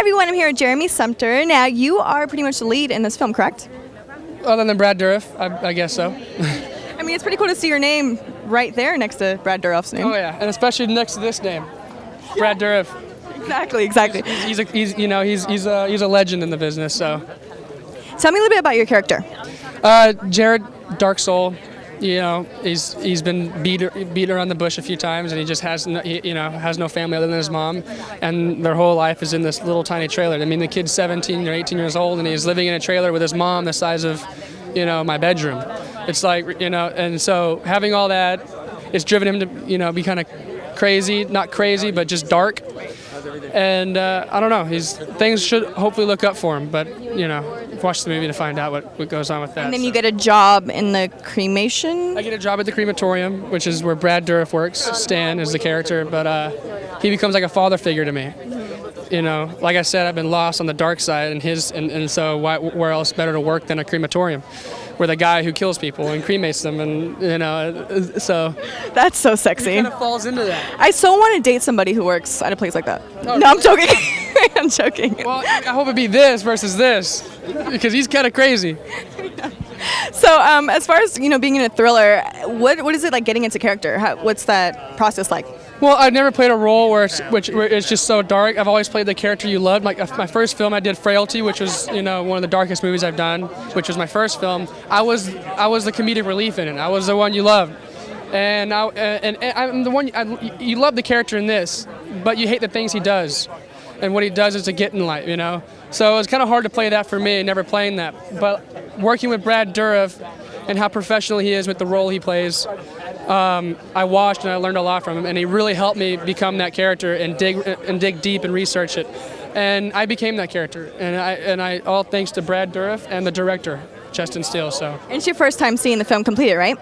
everyone, I'm here with Jeremy Sumpter. Now, you are pretty much the lead in this film, correct? Other than Brad Dourif, I guess so. I mean, it's pretty cool to see your name right there next to Brad Dourif's name. Oh yeah, and especially next to this name, Brad Dourif. Exactly. He's a legend in the business. So, tell me a little bit about your character. Jarod, dark soul. You know, he's been beat around the bush a few times, and he just has no family other than his mom, and their whole life is in this little tiny trailer. I mean, the kid's 17 or 18 years old, and he's living in a trailer with his mom the size of, my bedroom. It's like, and so having all that, it's driven him to, be kind of crazy, not crazy, but just dark. And I don't know, things should hopefully look up for him, but watch the movie to find out what goes on with that. And then you get a job in the cremation? I get a job at the crematorium, which is where Brad Dourif works. Stan is the character, but he becomes like a father figure to me. Like I said, I've been lost on the dark side, and so where else better to work than a crematorium? We're the guy who kills people and cremates them, and so. That's so sexy. It kind of falls into that. I so want to date somebody who works at a place like that. No, I'm joking. I'm joking. Well, I hope it'd be this versus this, because he's kind of crazy. So, as far as being in a thriller, what is it like getting into character? What's that process like? Well, I've never played a role where it's just so dark. I've always played the character you loved. My first film, I did Frailty, which was one of the darkest movies I've done, which was my first film. I was the comedic relief in it. I was the one you loved, and I'm the one you love the character in this, but you hate the things he does, and what he does is a get in life, So it was kind of hard to play that for me, never playing that. But working with Brad Dourif and how professional he is with the role he plays. I watched and I learned a lot from him, and he really helped me become that character and dig deep and research it, and I became that character, and I all thanks to Brad Dourif and the director, Justin Steele. So. And it's your first time seeing the film completed, right?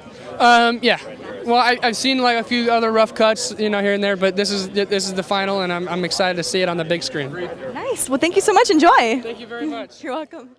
Yeah. Well, I've seen like a few other rough cuts, here and there, but this is the final, and I'm excited to see it on the big screen. Nice. Well, thank you so much. Enjoy. Thank you very much. You're welcome.